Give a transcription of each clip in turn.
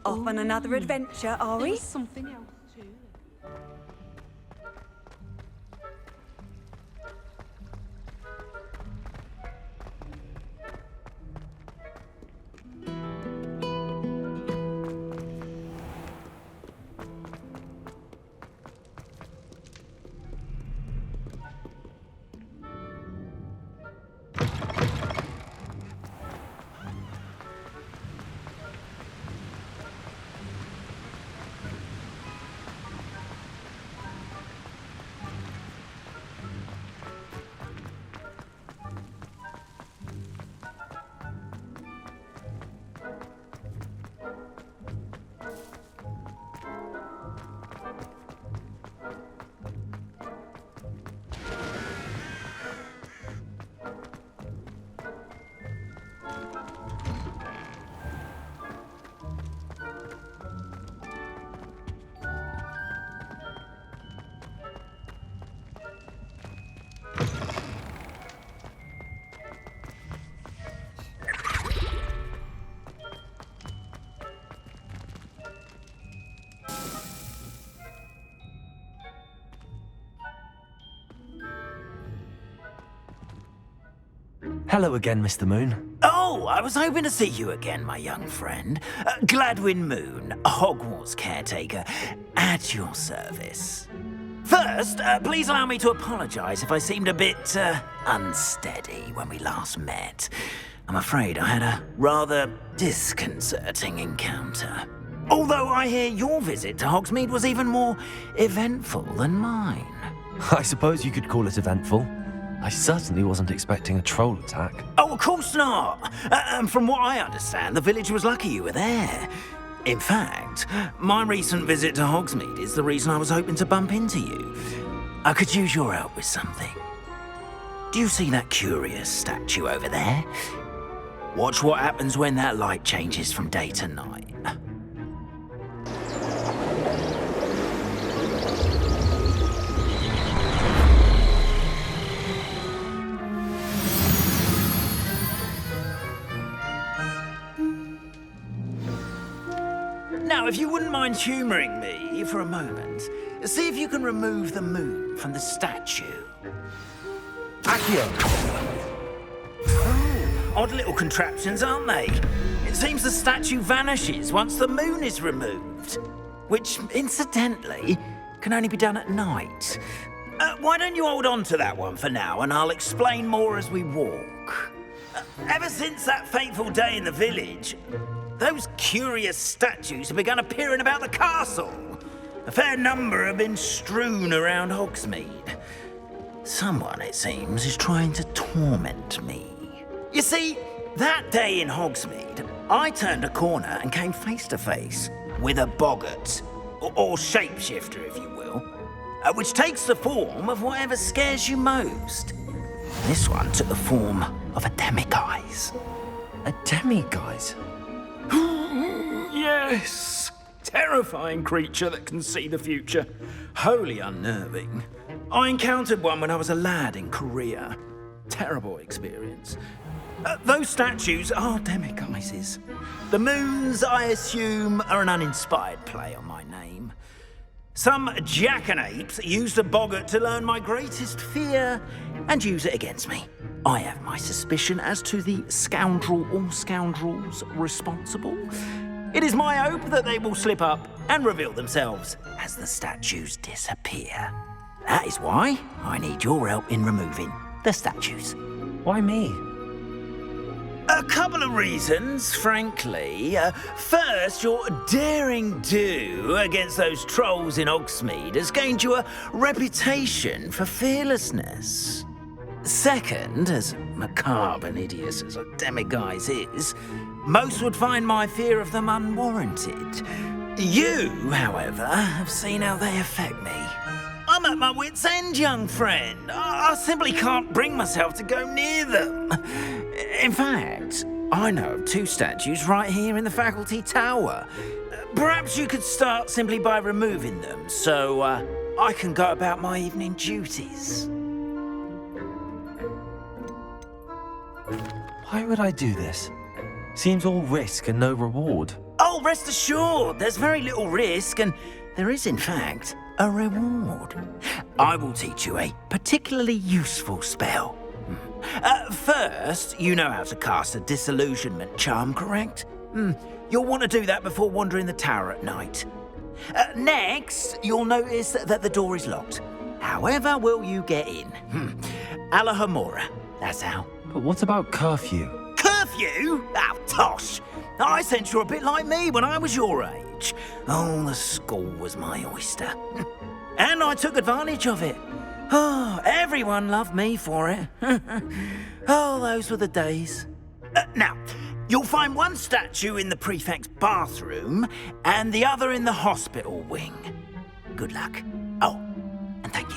Off on another adventure, are we? There's something else too. Hello again, Mr. Moon. Oh, I was hoping to see you again, my young friend. Gladwin Moon, Hogwarts caretaker, at your service. First, please allow me to apologise if I seemed a bit unsteady when we last met. I'm afraid I had a rather disconcerting encounter. Although I hear your visit to Hogsmeade was even more eventful than mine. I suppose you could call it eventful. I certainly wasn't expecting a troll attack. Oh, of course not. And from what I understand, the village was lucky you were there. In fact, my recent visit to Hogsmeade is the reason I was hoping to bump into you. I could use your help with something. Do you see that curious statue over there? Watch what happens when that light changes from day to night. Now, if you wouldn't mind humouring me for a moment, see if you can remove the moon from the statue. Accio! Oh, odd little contraptions, aren't they? It seems the statue vanishes once the moon is removed. Which, incidentally, can only be done at night. Why don't you hold on to that one for now, and I'll explain more as we walk. Ever since that fateful day in the village, those curious statues have begun appearing about the castle. A fair number have been strewn around Hogsmeade. Someone, it seems, is trying to torment me. You see, that day in Hogsmeade, I turned a corner and came face to face with a boggart, or shapeshifter, if you will, which takes the form of whatever scares you most. This one took the form of a demiguise. A demiguise? Yes! Terrifying creature that can see the future. Wholly unnerving. I encountered one when I was a lad in Korea. Terrible experience. Those statues are demiguises. The moons, I assume, are an uninspired play on my name. Some jackanapes used a boggart to learn my greatest fear and use it against me. I have my suspicion as to the scoundrel or scoundrels responsible. It is my hope that they will slip up and reveal themselves as the statues disappear. That is why I need your help in removing the statues. Why me? A couple of reasons, frankly. First, your daring do against those trolls in Hogsmeade has gained you a reputation for fearlessness. Second, as macabre and hideous as a demiguise is, most would find my fear of them unwarranted. You, however, have seen how they affect me. I'm at my wit's end, young friend. I simply can't bring myself to go near them. In fact, I know of two statues right here in the faculty tower. Perhaps you could start simply by removing them, so I can go about my evening duties. Why would I do this? Seems all risk and no reward. Oh, rest assured, there's very little risk, and there is, in fact, a reward. I will teach you a particularly useful spell. First, you know how to cast a disillusionment charm, correct? You'll want to do that before wandering the tower at night. Next, you'll notice that the door is locked. However will you get in? Alahomora, that's how. But what about curfew? Curfew? Oh, tosh. I sense you're a bit like me when I was your age. Oh, the school was my oyster. And I took advantage of it. Oh, everyone loved me for it. Oh, those were the days. Now, you'll find one statue in the prefect's bathroom and the other in the hospital wing. Good luck. Oh, and thank you.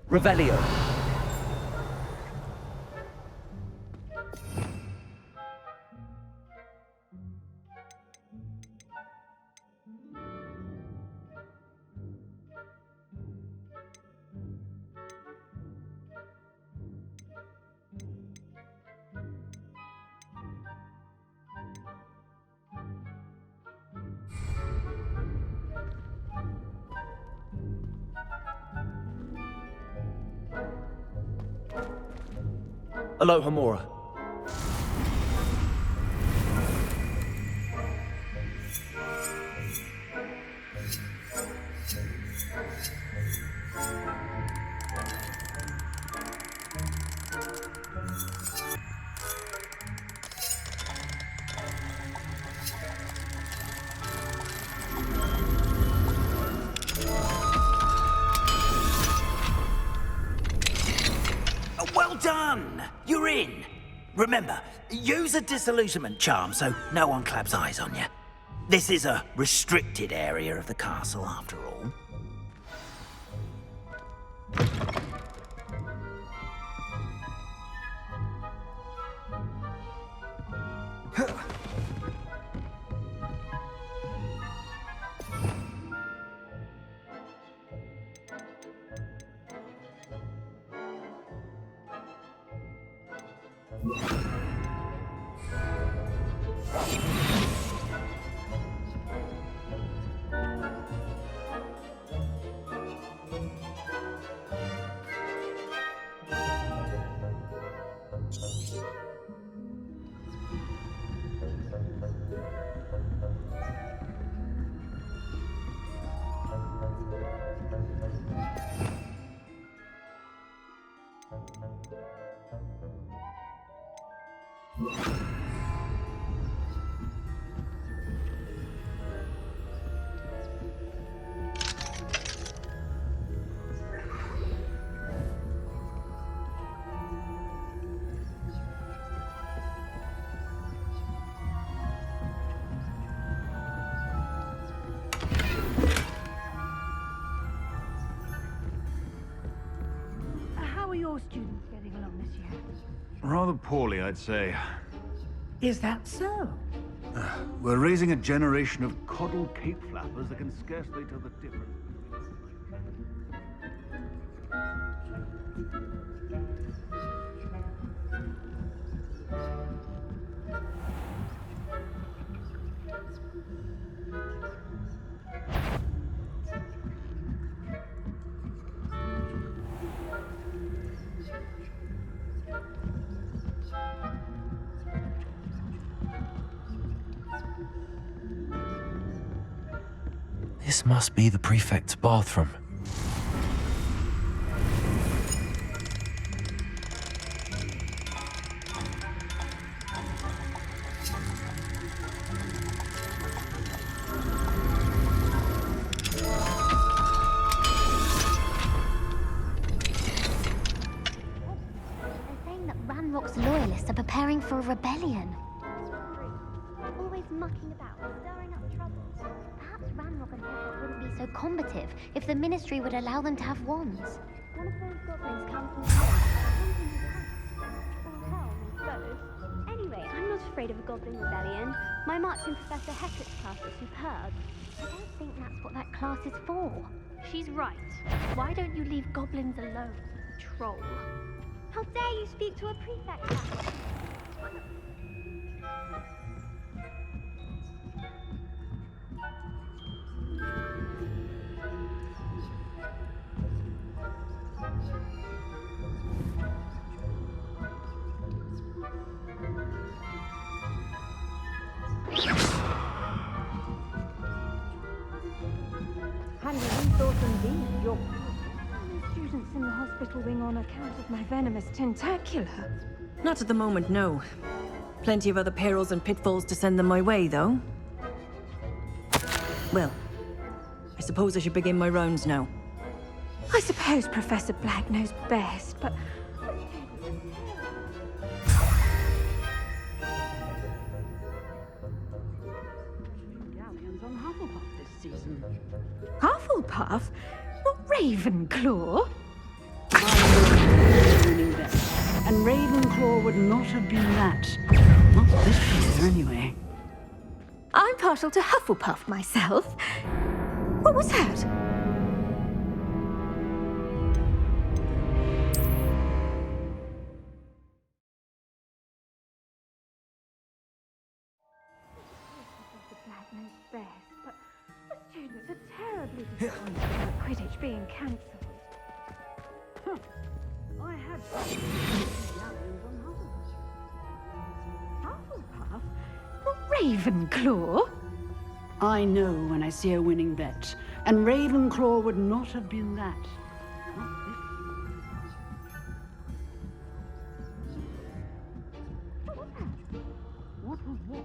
Revelio. Alohomora. Well done! You're in. Remember, use a disillusionment charm so no one claps eyes on you. This is a restricted area of the castle, after all. How are your students getting along this year? Rather poorly, I'd say. Is that so? We're raising a generation of coddled cape flappers that can scarcely tell the difference. This must be the prefect's bathroom. Ranrock's loyalists are preparing for a rebellion. Always mucking about, stirring up trouble. Perhaps Ranrock and Hogwarts wouldn't be so combative if the Ministry would allow them to have wands. One of those goblins come from or hell, both. Anyway, I'm not afraid of a goblin rebellion. My marching Professor Hecat's class is superb. I don't think that's what that class is for. She's right. Why don't you leave goblins alone, troll? How dare you speak to a prefect that way? Handy resource indeed. Your students in the hospital wing on account of my venomous tentacular. Not at the moment, no. Plenty of other perils and pitfalls to send them my way, though. Well, I suppose I should begin my rounds now. I suppose Professor Black knows best, but galleons on Hufflepuff this season. Hufflepuff? Not Ravenclaw? Winning bet. And Ravenclaw would not have been that. Not this year, anyway. I'm partial to Hufflepuff myself. What was that? Professor Black knows best, but the students are terribly disappointed about Quidditch being cancelled. I had galleons on Hufflepuff. Hufflepuff? Not Ravenclaw? I know when I see a winning bet. And Ravenclaw would not have been that. Not this. What was that? What was what?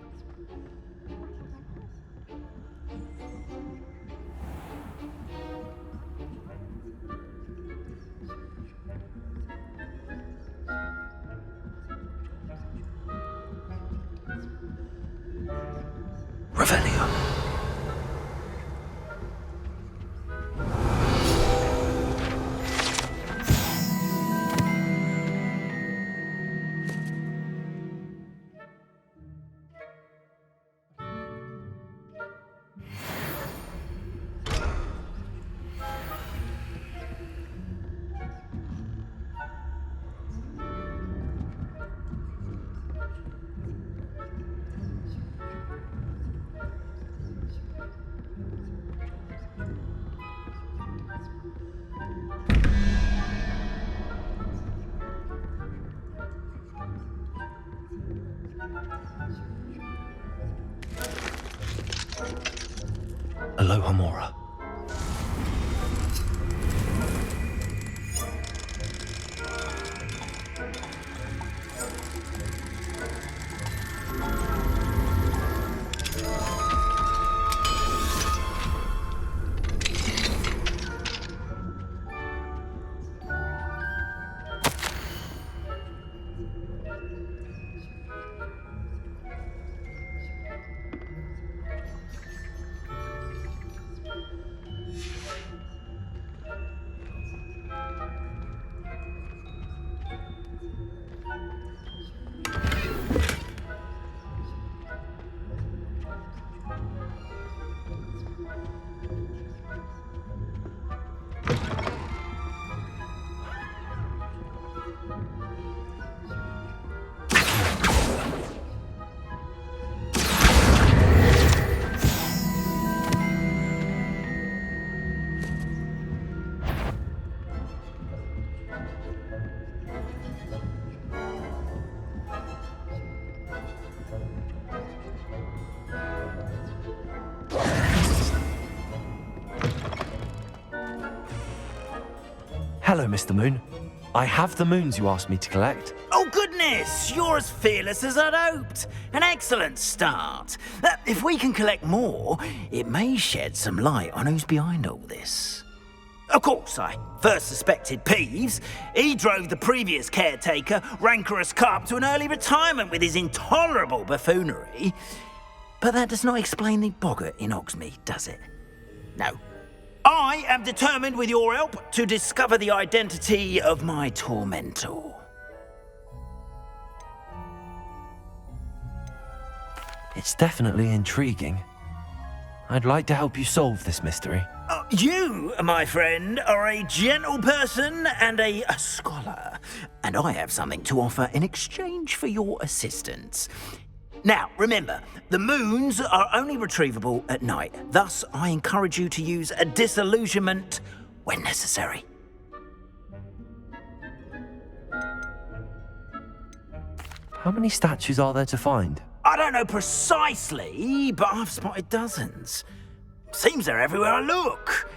Revelio. Aloha Mora. Hello, Mr. Moon. I have the moons you asked me to collect. Oh, goodness! You're as fearless as I'd hoped. An excellent start. If we can collect more, it may shed some light on who's behind all this. Of course, I first suspected Peeves. He drove the previous caretaker, rancorous Carp, to an early retirement with his intolerable buffoonery. But that does not explain the boggart in Hogsmeade, does it? No. I am determined, with your help, to discover the identity of my tormentor. It's definitely intriguing. I'd like to help you solve this mystery. You, my friend, are a gentle person and a scholar, and I have something to offer in exchange for your assistance. Now, remember, the moons are only retrievable at night. Thus, I encourage you to use a disillusionment when necessary. How many statues are there to find? I don't know precisely, but I've spotted dozens. Seems they're everywhere I look.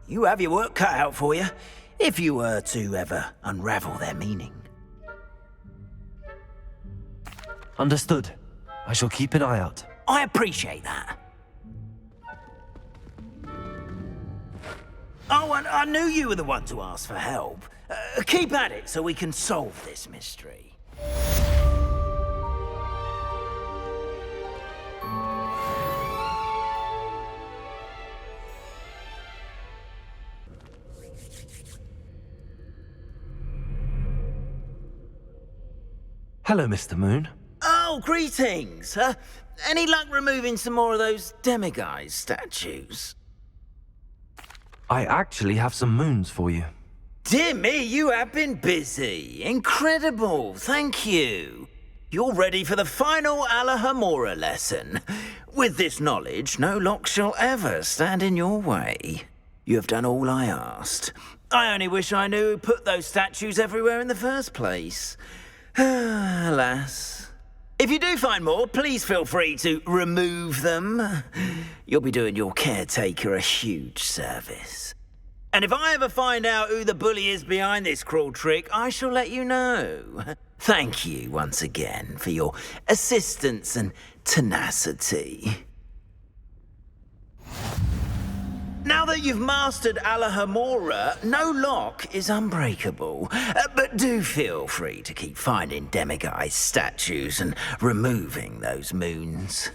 You have your work cut out for you, if you were to ever unravel their meaning. Understood. I shall keep an eye out. I appreciate that. Oh, and I knew you were the one to ask for help. Keep at it so we can solve this mystery. Hello, Mr. Moon. Oh, greetings. Any luck removing some more of those demiguise statues? I actually have some moons for you. Dear me, you have been busy. Incredible, thank you. You're ready for the final Alahomora lesson. With this knowledge, no lock shall ever stand in your way. You have done all I asked. I only wish I knew who put those statues everywhere in the first place. Alas. If you do find more, please feel free to remove them. You'll be doing your caretaker a huge service. And if I ever find out who the bully is behind this cruel trick, I shall let you know. Thank you once again for your assistance and tenacity. Now that you've mastered Alahomora, no lock is unbreakable. But do feel free to keep finding demiguise statues and removing those moons.